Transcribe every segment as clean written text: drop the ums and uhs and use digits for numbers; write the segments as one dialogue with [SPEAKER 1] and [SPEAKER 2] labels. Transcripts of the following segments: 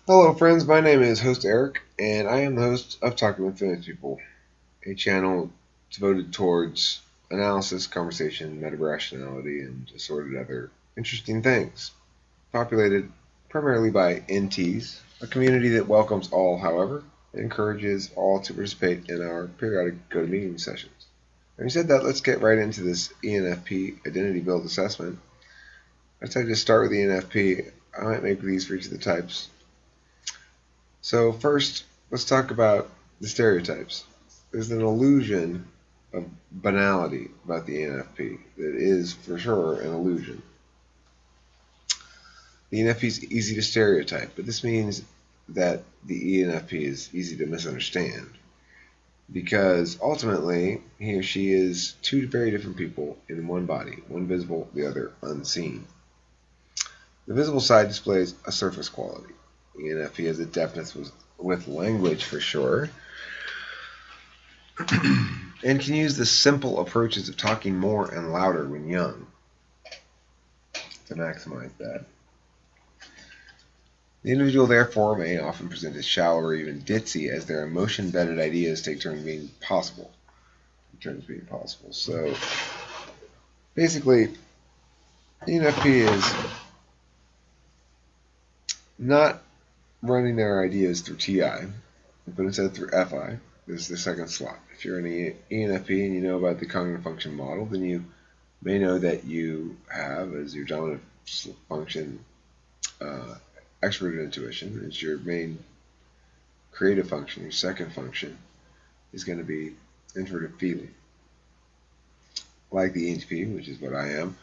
[SPEAKER 1] Hello, friends. My name is Host Eric, and I am the host of Talking with Famous People, a channel devoted towards analysis, conversation, meta-rationality, and assorted other interesting things. Populated primarily by NTs, a community that welcomes all, however, and encourages all to participate in our periodic GoToMeeting sessions. Having said that, let's get right into this ENFP identity build assessment. I decided to start with the ENFP. I might make these for each of the types. So first, let's talk about the stereotypes. There's an illusion of banality about the ENFP that is, for sure, an illusion. The ENFP is easy to stereotype, but this means that the ENFP is easy to misunderstand because ultimately he or she is two very different people in one body, one visible, the other unseen. The visible side displays a surface quality. The ENFP has a deftness with language for sure, and can use the simple approaches of talking more and louder when young to maximize that. The individual, therefore, may often present as shallow or even ditzy as their emotion-bedded ideas take turns being possible. So, basically, ENFP is not running their ideas through TI, but instead through FI. This is the second slot. If you're an ENFP and you know about the cognitive function model, then you may know that you have as your dominant function extroverted intuition. It's your main creative function. Your second function is going to be introverted feeling. Like the ENTP, which is what I am,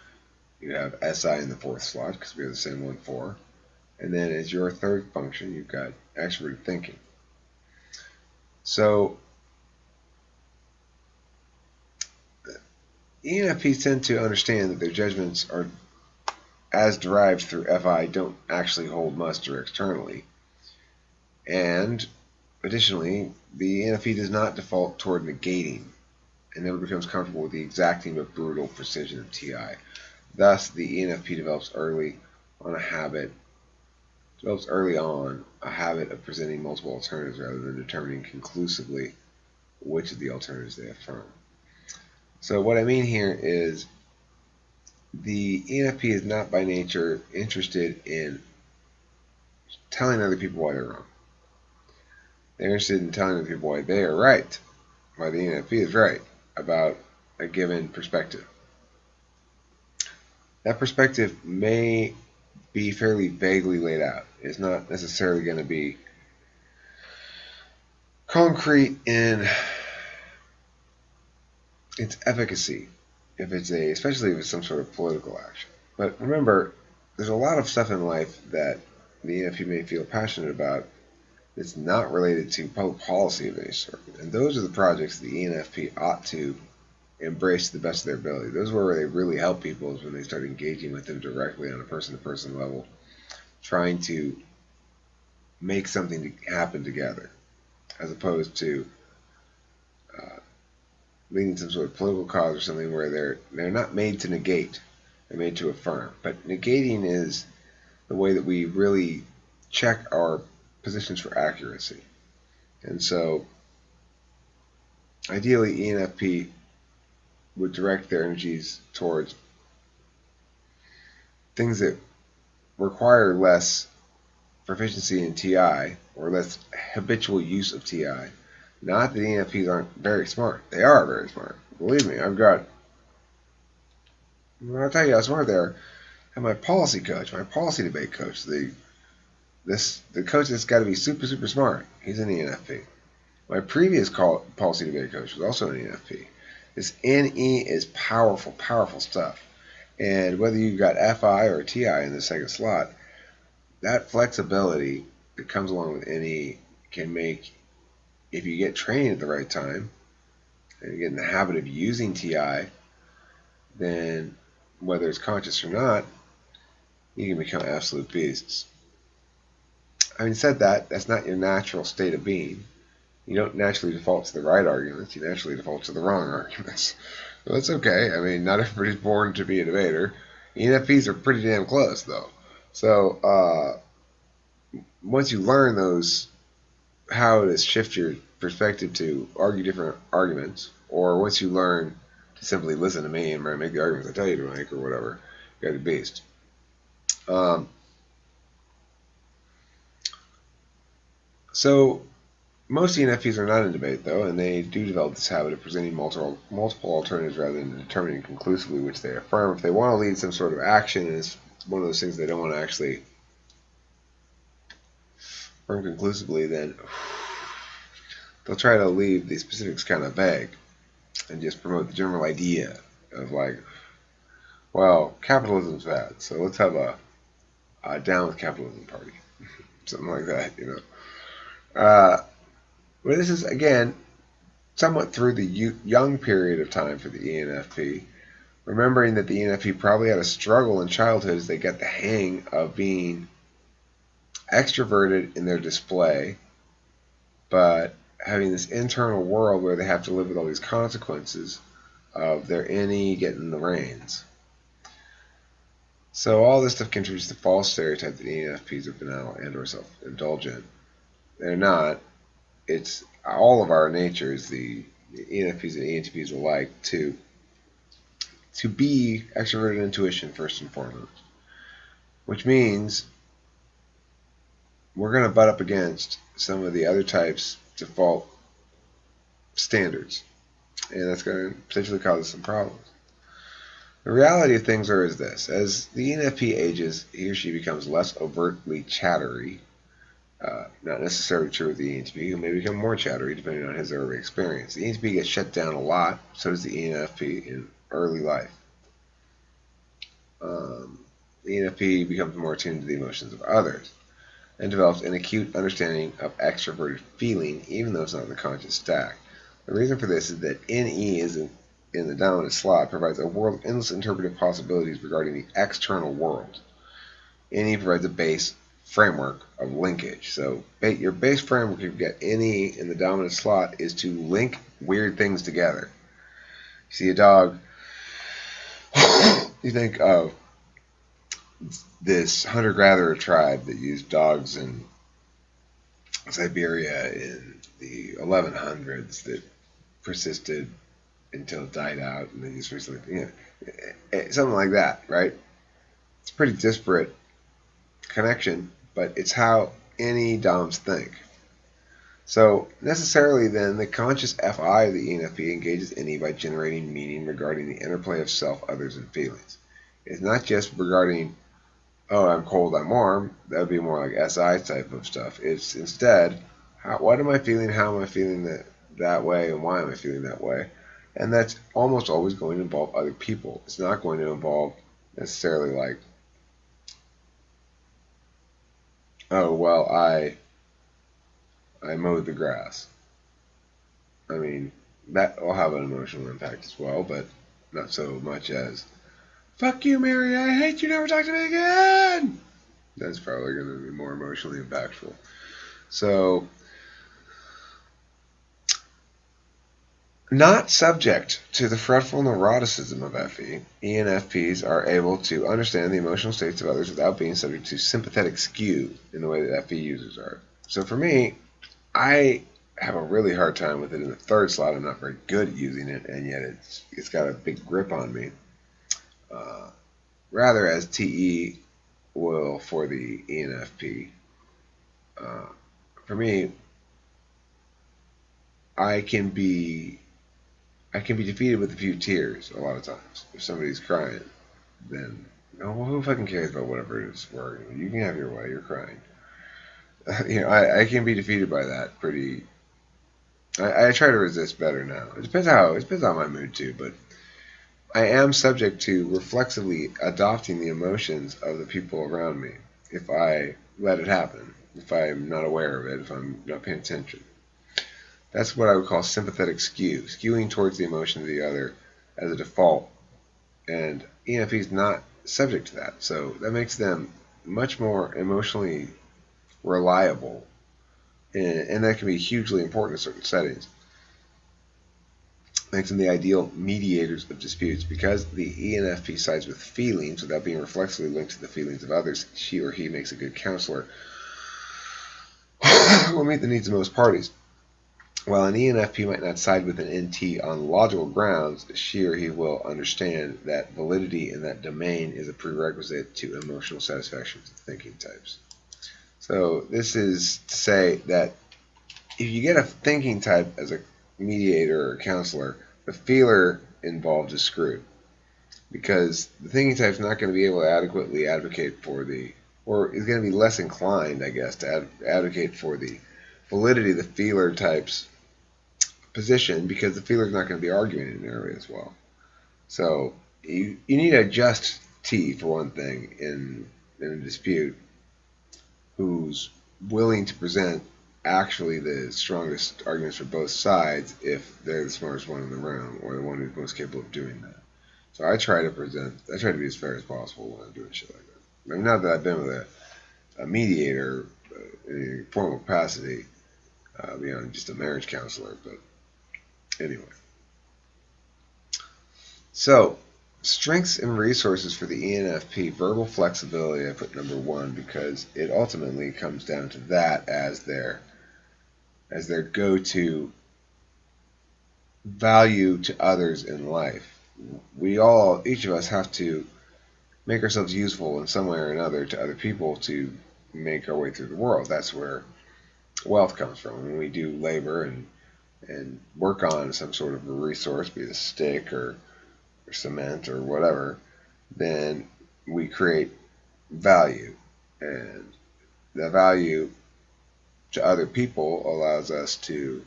[SPEAKER 1] you have SI in the fourth slot because we have the same 1-4. And then as your third function, you've got extroverted thinking. So ENFPs tend to understand that their judgments are, as derived through FI, don't actually hold muster externally. And additionally, the ENFP does not default toward negating and never becomes comfortable with the exacting but brutal precision of TI. Thus, the ENFP develops early on a habit of presenting multiple alternatives rather than determining conclusively which of the alternatives they affirm. So what I mean here is the ENFP is not by nature interested in telling other people why they're wrong. They're interested in telling other people why they are right, why the ENFP is right about a given perspective. That perspective may be fairly vaguely laid out. It's not necessarily going to be concrete in its efficacy, especially if it's some sort of political action. But remember, there's a lot of stuff in life that the ENFP may feel passionate about that's not related to public policy of any sort. And those are the projects the ENFP ought to embrace to the best of their ability. Those are where they really help people, is when they start engaging with them directly on a person-to-person level, trying to make something happen together, as opposed to leading some sort of political cause or something where they're not made to negate, they're made to affirm. But negating is the way that we really check our positions for accuracy. And so ideally ENFP would direct their energies towards things that require less proficiency in TI or less habitual use of TI. Not that ENFPs aren't very smart. They are very smart. Believe me, I'll tell you how smart they are. I have my policy coach, my policy debate coach, the coach that's got to be super, super smart. He's an ENFP. My previous policy debate coach was also an ENFP. This NE is powerful, powerful stuff. And whether you've got FI or TI in the second slot, that flexibility that comes along with NE can make, if you get trained at the right time and you get in the habit of using TI, then whether it's conscious or not, you can become absolute beasts. Having said that, that's not your natural state of being. You don't naturally default to the right arguments. You naturally default to the wrong arguments. So that's okay. I mean, not everybody's born to be a debater. ENFPs are pretty damn close, though. So once you learn those, how to shift your perspective to argue different arguments, or once you learn to simply listen to me and make the arguments I tell you to make or whatever, you're the beast. So most ENFPs are not in debate, though, and they do develop this habit of presenting multiple alternatives rather than determining conclusively which they affirm. If they want to lead some sort of action, and it's one of those things they don't want to actually affirm conclusively, then they'll try to leave the specifics kind of vague and just promote the general idea of like, well, capitalism's bad, so let's have a down with capitalism party, something like that, you know. But this is, again, somewhat through the young period of time for the ENFP, remembering that the ENFP probably had a struggle in childhood as they got the hang of being extroverted in their display, but having this internal world where they have to live with all these consequences of their innie getting the reins. So all this stuff contributes to the false stereotype that ENFPs are banal and or self-indulgent. They're not. It's all of our natures, the ENFPs and ENTPs alike, to be extroverted intuition first and foremost, which means we're going to butt up against some of the other types' default standards, and that's going to potentially cause us some problems. The reality of things is this: as the ENFP ages, he or she becomes less overtly chattery. Not necessarily true with the ENTP, who may become more chattery depending on his early experience. The ENTP gets shut down a lot, so does the ENFP in early life. The ENFP becomes more attuned to the emotions of others and develops an acute understanding of extroverted feeling, even though it's not in the conscious stack. The reason for this is that NE is in the dominant slot provides a world of endless interpretive possibilities regarding the external world. NE provides a base framework of linkage. So your base framework, if you get NE in the dominant slot, is to link weird things together. You see a dog, you think of this hunter-gatherer tribe that used dogs in Siberia in the 1100s that persisted until it died out, and they just recently, something like that, right? It's a pretty disparate connection, but it's how any DOMs think. So necessarily then, the conscious FI of the ENFP engages NE by generating meaning regarding the interplay of self, others, and feelings. It's not just regarding, oh, I'm cold, I'm warm. That would be more like SI type of stuff. It's instead, what am I feeling, how am I feeling that way, and why am I feeling that way? And that's almost always going to involve other people. It's not going to involve necessarily like, oh, well, I mowed the grass. I mean, that will have an emotional impact as well, but not so much as, fuck you, Mary, I hate you, never talk to me again. That's probably going to be more emotionally impactful. So, not subject to the fretful neuroticism of FE, ENFPs are able to understand the emotional states of others without being subject to sympathetic skew in the way that FE users are. So for me, I have a really hard time with it in the third slot. I'm not very good at using it, and yet it's got a big grip on me. Rather as TE will for the ENFP. For me, I can be defeated with a few tears a lot of times. If somebody's crying, then who fucking cares about whatever it is we're arguing? You can have your way. You're crying. I can be defeated by that pretty. I try to resist better now. It depends on my mood too, but I am subject to reflexively adopting the emotions of the people around me if I let it happen, if I'm not aware of it, if I'm not paying attention. That's what I would call sympathetic skew, skewing towards the emotion of the other as a default. And ENFP is not subject to that, so that makes them much more emotionally reliable, and that can be hugely important in certain settings. Makes them the ideal mediators of disputes. Because the ENFP sides with feelings without being reflexively linked to the feelings of others, she or he makes a good counselor. will meet the needs of most parties. While an ENFP might not side with an NT on logical grounds, she or he will understand that validity in that domain is a prerequisite to emotional satisfaction of thinking types. So this is to say that if you get a thinking type as a mediator or counselor, the feeler involved is screwed. Because the thinking type is not going to be able to adequately advocate for or is going to be less inclined, I guess, to advocate for the validity of the feeler type's position, because the feeler is not going to be arguing in an area as well. So you need a just T, for one thing, in a dispute, who's willing to present actually the strongest arguments for both sides if they're the smartest one in the room, or the one who's most capable of doing that. So I try to be as fair as possible when I'm doing shit like that. I mean, not that I've been with a mediator in a formal capacity, beyond just a marriage counselor, but anyway. So, strengths and resources for the ENFP. Verbal flexibility, I put number 1 because it ultimately comes down to that as their go-to value to others in life. Each of us have to make ourselves useful in some way or another to other people to make our way through the world. That's where wealth comes from. When we do labor and work on some sort of a resource, be it a stick or cement or whatever, then we create value. And the value to other people allows us to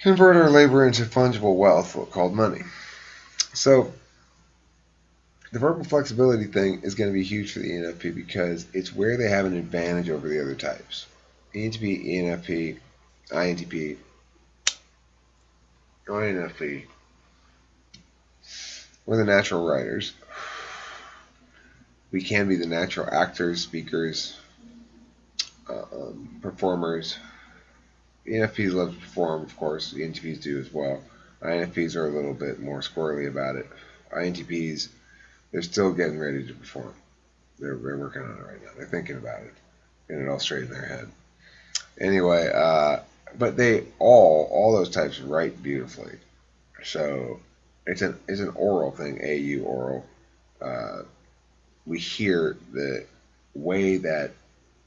[SPEAKER 1] convert our labor into fungible wealth, called money. So the verbal flexibility thing is going to be huge for the ENFP because it's where they have an advantage over the other types. ENTP, ENFP, INTP, INFP, we're the natural writers. We can be the natural actors, speakers, performers. ENFPs love to perform, of course. ENTPs do as well. INFPs are a little bit more squirrely about it. INTPs, they're still getting ready to perform. They're working on it right now. They're thinking about it, getting it all straight in their head. Anyway, but all those types write beautifully. So it's an oral thing, AU oral. We hear the way that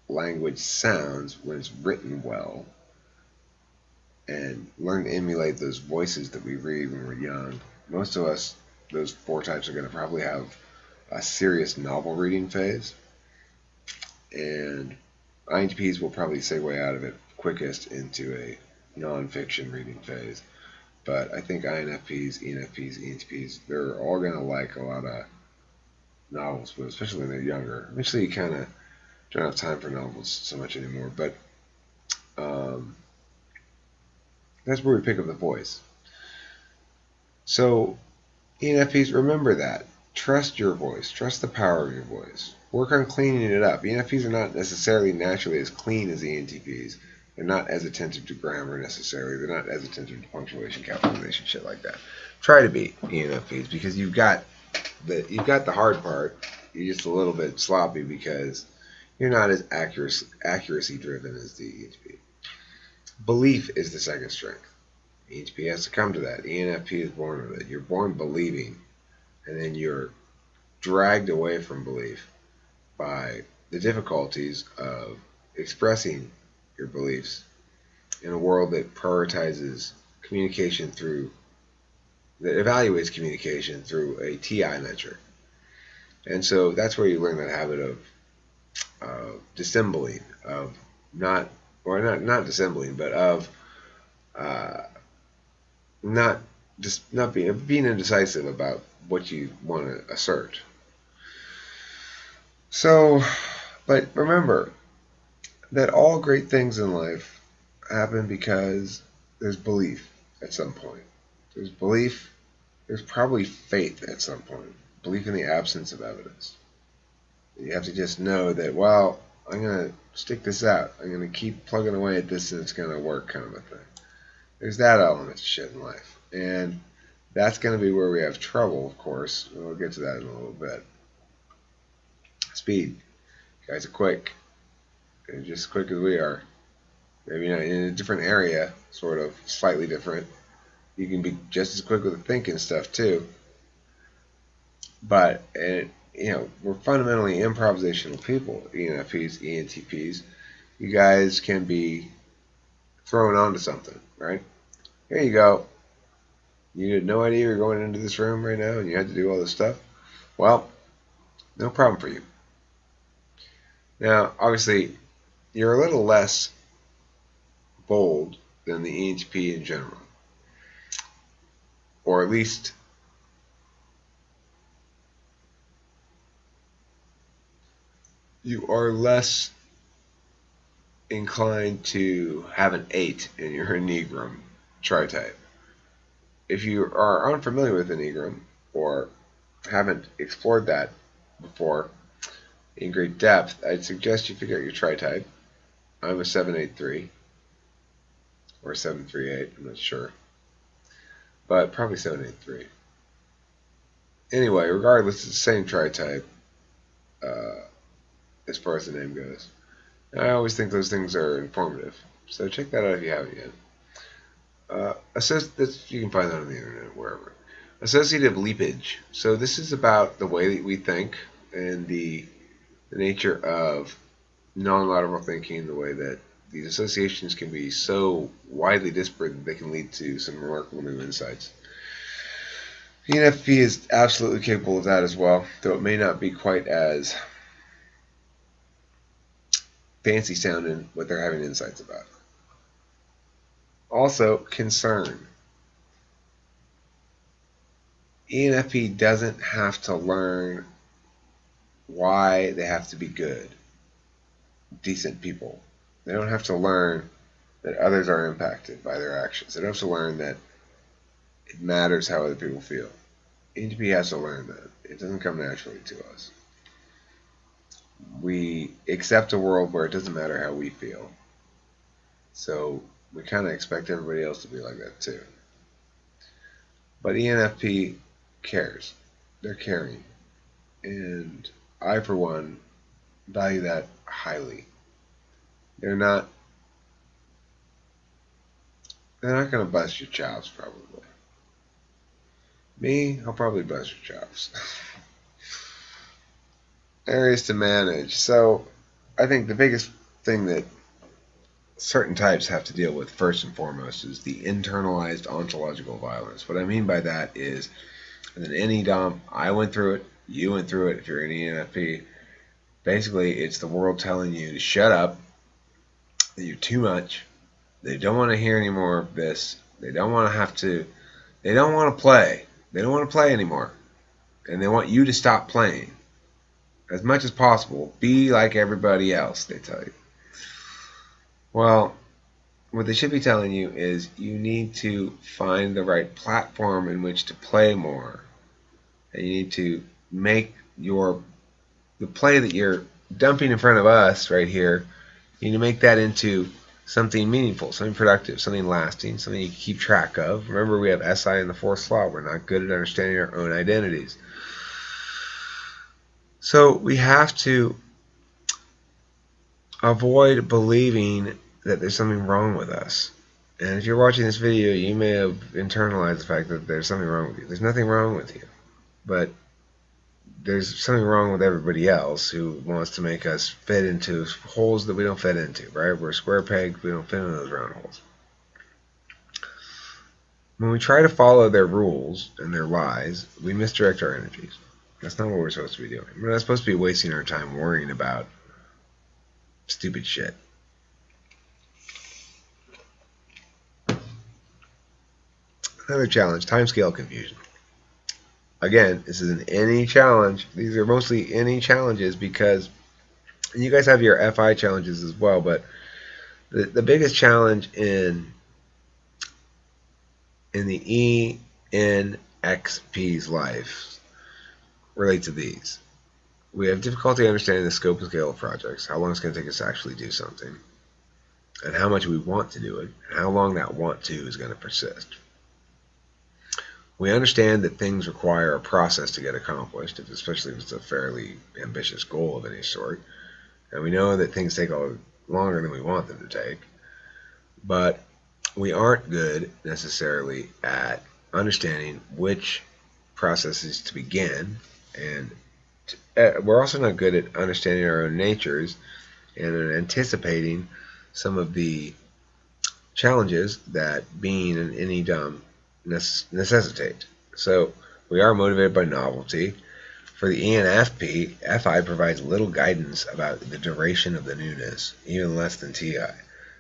[SPEAKER 1] language sounds when it's written well, and learn to emulate those voices that we read when we're young. Most of us, those 4 types, are going to probably have a serious novel reading phase, and INTPs will probably segue out of it quickest into a non-fiction reading phase. But I think INFPs, ENFPs, ENTPs, they're all going to like a lot of novels, but especially when they're younger. Eventually, you kind of don't have time for novels so much anymore, but that's where we pick up the voice. So ENFPs, remember that. Trust your voice. Trust the power of your voice. Work on cleaning it up. ENFPs are not necessarily naturally as clean as ENTPs. They're not as attentive to grammar necessarily. They're not as attentive to punctuation, capitalization, shit like that. Try to be ENFPs because you've got the hard part. You're just a little bit sloppy because you're not as accuracy driven as the ENTP. Belief is the second strength. ENTP has to come to that. ENFP is born with it. You're born believing, and then you're dragged away from belief by the difficulties of expressing your beliefs in a world that prioritizes communication that evaluates communication through a TI metric. And so that's where you learn that habit of dissembling, of not dissembling, but of being indecisive about what you want to assert. So, but remember that all great things in life happen because there's belief at some point. There's belief, there's probably faith at some point. Belief in the absence of evidence. You have to just know that, well, I'm going to stick this out. I'm going to keep plugging away at this and it's going to work, kind of a thing. There's that element to shit in life. And that's going to be where we have trouble, of course. We'll get to that in a little bit. Speed. You guys are quick. They're just as quick as we are. Maybe in a different area, sort of slightly different. You can be just as quick with the thinking stuff too. But we're fundamentally improvisational people. ENFPs, ENTPs. You guys can be thrown onto something, right? Here you go. You had no idea you were going into this room right now, and you had to do all this stuff. Well, no problem for you. Now, obviously, you're a little less bold than the ENTP in general, or at least you are less inclined to have an 8 in your Enneagram tri-type. If you are unfamiliar with Enneagram or haven't explored that before in great depth, I'd suggest you figure out your tri-type. I'm a 783 or 738, I'm not sure, but probably 783. Anyway, regardless, it's the same tri-type as far as the name goes. I always think those things are informative, so check that out if you haven't yet. You can find that on the internet, wherever. Associative leapage. So this is about the way that we think and the nature of non-lateral thinking, the way that these associations can be so widely disparate that they can lead to some remarkable new insights. The ENFP is absolutely capable of that as well, though it may not be quite as fancy sounding what they're having insights about. Also, concern. ENFP doesn't have to learn why they have to be good, decent people. They don't have to learn that others are impacted by their actions. They don't have to learn that it matters how other people feel. ENFP has to learn that. It doesn't come naturally to us. We accept a world where it doesn't matter how we feel. So we kind of expect everybody else to be like that too. But ENFP cares. They're caring. And I, for one, value that highly. They're not going to bust your chops, probably. Me, I'll probably bust your chops. Areas to manage. So I think the biggest thing that certain types have to deal with first and foremost is the internalized ontological violence. What I mean by that is, in an NE-DOM, I went through it, you went through it if you're an ENFP. Basically, it's the world telling you to shut up, that you're too much, they don't want to hear any more of this, they don't want to play. They don't want to play anymore. And they want you to stop playing. As much as possible, be like everybody else, they tell you. Well, what they should be telling you is you need to find the right platform in which to play more. And you need to make the play that you're dumping in front of us right here, you need to make that into something meaningful, something productive, something lasting, something you can keep track of. Remember, we have SI in the fourth slot. We're not good at understanding our own identities. So we have to avoid believing that there's something wrong with us. And if you're watching this video, you may have internalized the fact that there's something wrong with you. There's nothing wrong with you. But there's something wrong with everybody else who wants to make us fit into holes that we don't fit into, right? We're square pegs, we don't fit into those round holes. When we try to follow their rules and their lies, we misdirect our energies. That's not what we're supposed to be doing. We're not supposed to be wasting our time worrying about stupid shit. Another challenge, timescale confusion. Again, this is an any challenge. These are mostly any challenges because, and you guys have your FI challenges as well, but the biggest challenge in the ENXP's life relate to these. We have difficulty understanding the scope and scale of projects, how long it's going to take us to actually do something, and how much we want to do it, and how long that want to is going to persist. We understand that things require a process to get accomplished, especially if it's a fairly ambitious goal of any sort. And we know that things take a longer than we want them to take. But we aren't good necessarily at understanding which processes to begin, and we're also not good at understanding our own natures and anticipating some of the challenges that being an NE-DOM necessitate. So we are motivated by novelty. For the ENFP, FI provides little guidance about the duration of the newness, even less than TI.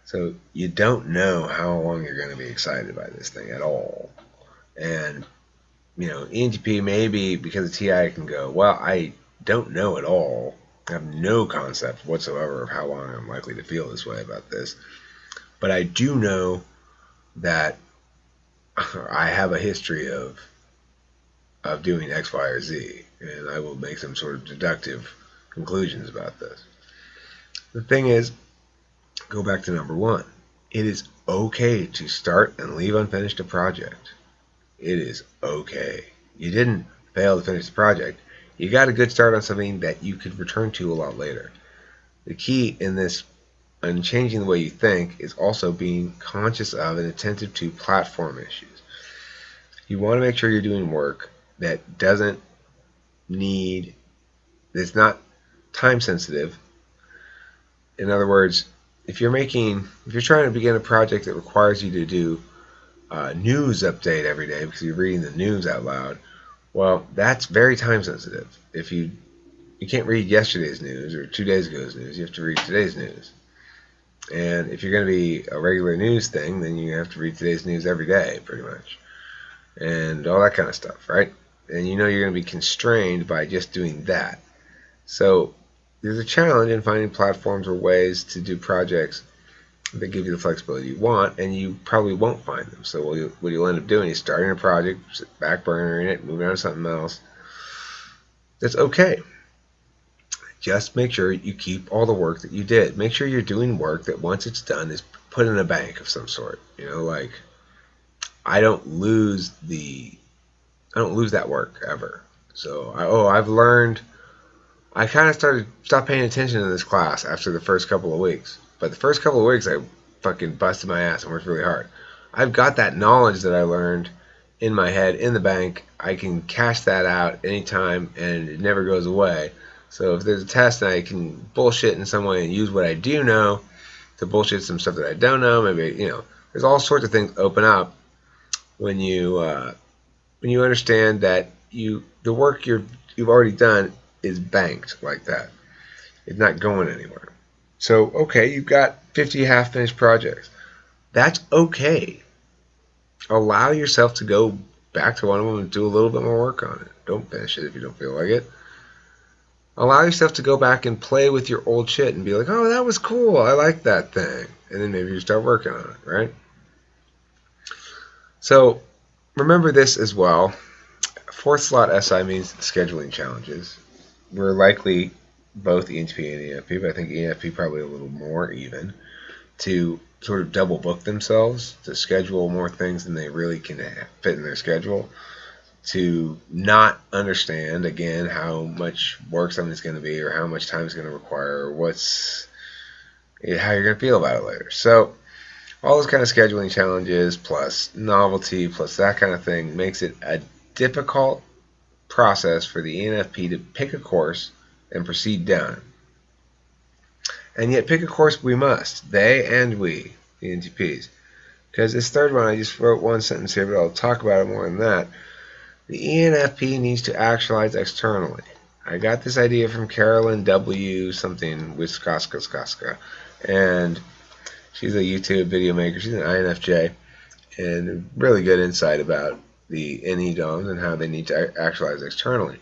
[SPEAKER 1] So you don't know how long you're going to be excited by this thing at all. And, ENTP maybe because of TI can go, well, I don't know at all. I have no concept whatsoever of how long I'm likely to feel this way about this. But I do know that I have a history of doing X, Y, or Z, and I will make some sort of deductive conclusions about this. The thing is, go back to number one. It is okay to start and leave unfinished a project. It is okay. You didn't fail to finish the project. You got a good start on something that you could return to a lot later. The key in this and changing the way you think is also being conscious of and attentive to platform issues. You want to make sure you're doing work that doesn't need, that's not time sensitive. In other words, if you're trying to begin a project that requires you to do a news update every day because you're reading the news out loud, well, that's very time sensitive. If you can't read yesterday's news or 2 days ago's news, you have to read today's news. And if you're going to be a regular news thing, then you have to read today's news every day, pretty much. And all that kind of stuff, right? And you're going to be constrained by just doing that. So there's a challenge in finding platforms or ways to do projects that give you the flexibility you want, and you probably won't find them. So what you'll end up doing is starting a project, back burnering it, moving on to something else. That's okay. Just make sure you keep all the work that you did. Make sure you're doing work that once it's done is put in a bank of some sort. Like I don't lose that work ever. So I've learned. I kind of stopped paying attention to this class after the first couple of weeks. But the first couple of weeks I fucking busted my ass and worked really hard. I've got that knowledge that I learned in my head in the bank. I can cash that out anytime and it never goes away. So if there's a test and I can bullshit in some way and use what I do know to bullshit some stuff that I don't know, maybe, there's all sorts of things open up when you understand that the work you've already done is banked like that. It's not going anywhere. So, okay, you've got 50 half-finished projects. That's okay. Allow yourself to go back to one of them and do a little bit more work on it. Don't finish it if you don't feel like it. Allow yourself to go back and play with your old shit and be like, oh, that was cool. I like that thing. And then maybe you start working on it, right? So remember this as well. Fourth slot SI means scheduling challenges. We're likely both ENTP and ENFP, but I think ENFP probably a little more even, to sort of double book themselves, to schedule more things than they really can fit in their schedule, to not understand, again, how much work something's going to be or how much time it's going to require or how you're going to feel about it later. So all those kind of scheduling challenges plus novelty plus that kind of thing makes it a difficult process for the ENFP to pick a course and proceed down it. And yet pick a course we must, they and we, the ENTPs. Because this third one, I just wrote one sentence here, but I'll talk about it more than that. The ENFP needs to actualize externally. I got this idea from Carolyn W. something Wiskoska, and she's a YouTube video maker. She's an INFJ, and really good insight about the NE-DOMs and how they need to actualize externally.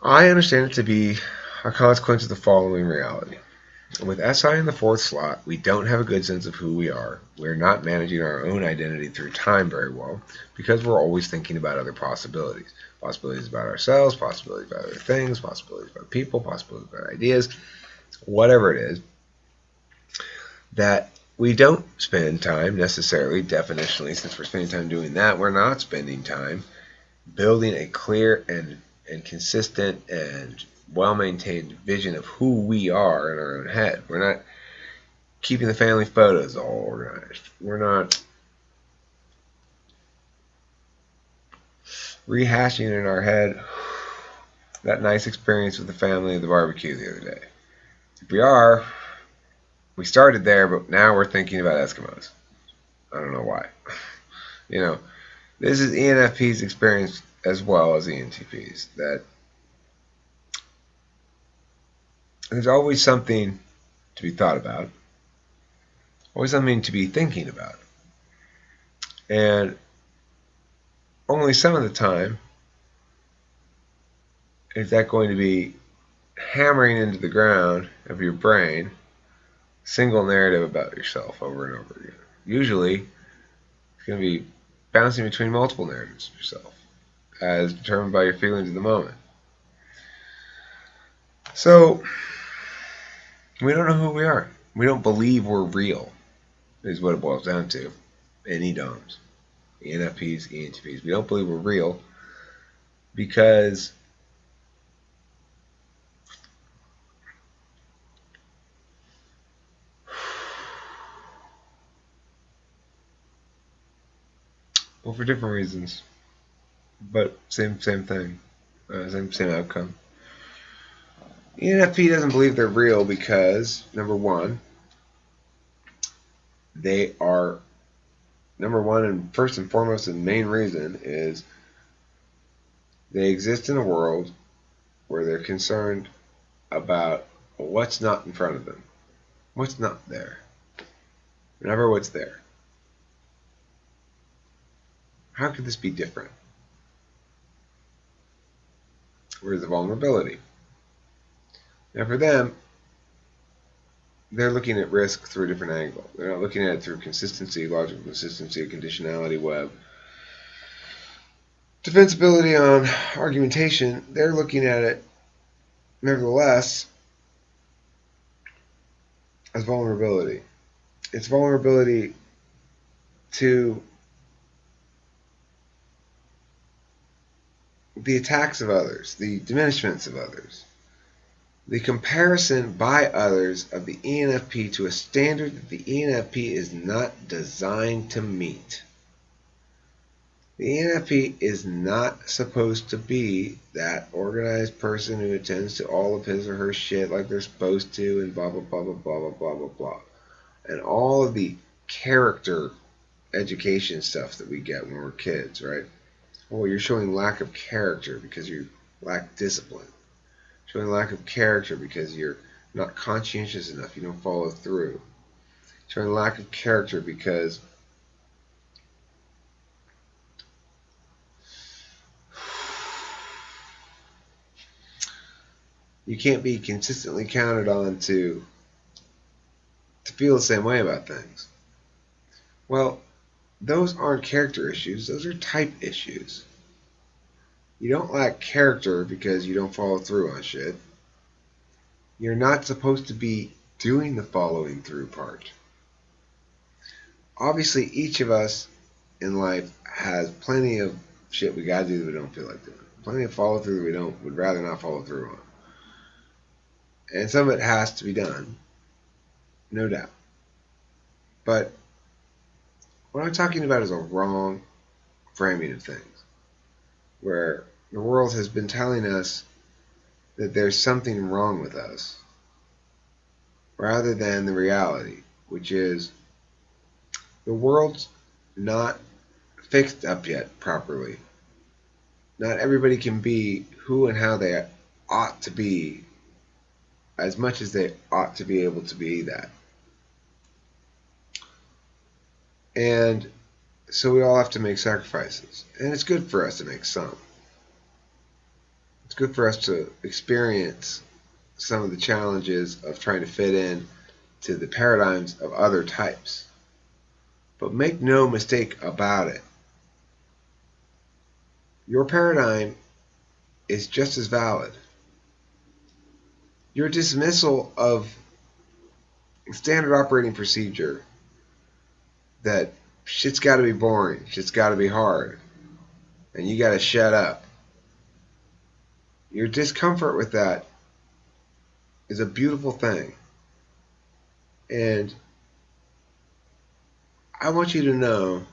[SPEAKER 1] I understand it to be a consequence of the following reality. With SI in the fourth slot, we don't have a good sense of who we are. We're not managing our own identity through time very well because we're always thinking about other possibilities. Possibilities about ourselves, possibilities about other things, possibilities about people, possibilities about ideas, whatever it is. That we don't spend time necessarily, definitionally, since we're spending time doing that, we're not spending time building a clear and consistent and well-maintained vision of who we are in our own head. We're not keeping the family photos all organized. We're not rehashing in our head that nice experience with the family at the barbecue the other day. If we are, we started there, but now we're thinking about Eskimos. I don't know why. You know, this is ENFP's experience as well as ENTP's, that there's always something to be thought about, always something to be thinking about. And only some of the time is that going to be hammering into the ground of your brain a single narrative about yourself over and over again. Usually, it's going to be bouncing between multiple narratives of yourself, as determined by your feelings in the moment. So, we don't know who we are. We don't believe we're real, is what it boils down to. Any DOMs, ENFPs, ENTPs. We don't believe we're real because well, for different reasons, but same thing, same outcome. ENFP doesn't believe they're real because, number one and first and foremost and main reason is they exist in a world where they're concerned about what's not in front of them, what's not there, never what's there. How could this be different? Where's the vulnerability? Now for them, they're looking at risk through a different angle. They're not looking at it through consistency, logical consistency, conditionality, web, defensibility on argumentation. They're looking at it, nevertheless, as vulnerability. It's vulnerability to the attacks of others, the diminishments of others, the comparison by others of the ENFP to a standard that the ENFP is not designed to meet. The ENFP is not supposed to be that organized person who attends to all of his or her shit like they're supposed to, and blah, blah, blah, blah, blah, blah, blah, blah, blah. And all of the character education stuff that we get when we're kids, right? Well, you're showing lack of character because you lack discipline. Showing lack of character because you're not conscientious enough, you don't follow through. Showing lack of character because you can't be consistently counted on to feel the same way about things. Well, those aren't character issues, those are type issues. You don't lack character because you don't follow through on shit. You're not supposed to be doing the following through part. Obviously, each of us in life has plenty of shit we gotta do that we don't feel like doing. Plenty of follow through that we would rather not follow through on. And some of it has to be done, no doubt. But what I'm talking about is a wrong framing of things, where the world has been telling us that there's something wrong with us, rather than the reality, which is the world's not fixed up yet properly. Not everybody can be who and how they ought to be as much as they ought to be able to be that. And so we all have to make sacrifices. And it's good for us to make some. It's good for us to experience some of the challenges of trying to fit in to the paradigms of other types. But make no mistake about it. Your paradigm is just as valid. Your dismissal of standard operating procedure that shit's got to be boring, shit's got to be hard, and you got to shut up. Your discomfort with that is a beautiful thing. And I want you to know,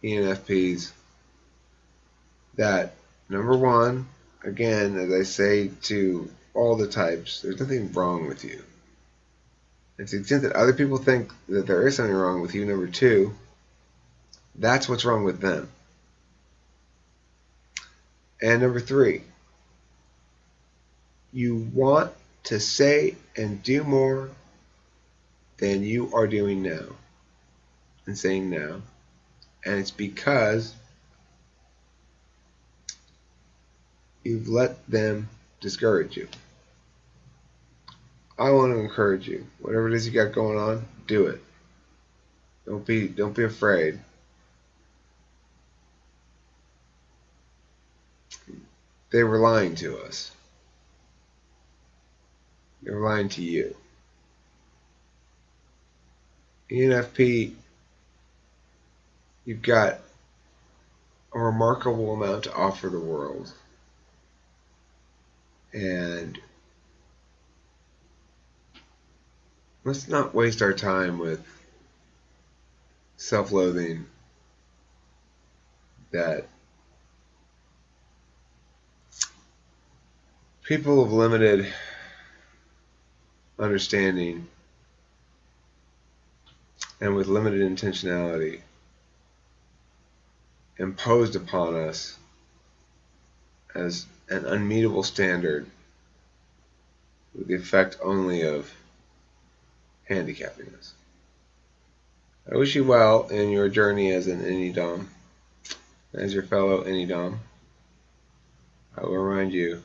[SPEAKER 1] ENFPs, that number one, again, as I say to all the types, there's nothing wrong with you. And to the extent that other people think that there is something wrong with you, number two, that's what's wrong with them. And number three, you want to say and do more than you are doing now and saying now. And it's because you've let them discourage you. I want to encourage you. Whatever it is you got going on, do it. Don't be afraid. They were lying to us. They were lying to you. ENFP, you've got a remarkable amount to offer the world. And let's not waste our time with self-loathing that people of limited understanding and with limited intentionality imposed upon us as an unmeetable standard with the effect only of handicapping us. I wish you well in your journey as an Any-Dom. As your fellow Any-Dom, I will remind you,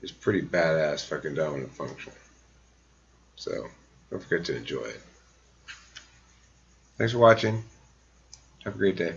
[SPEAKER 1] it's pretty badass fucking dominant function. So, don't forget to enjoy it. Thanks for watching. Have a great day.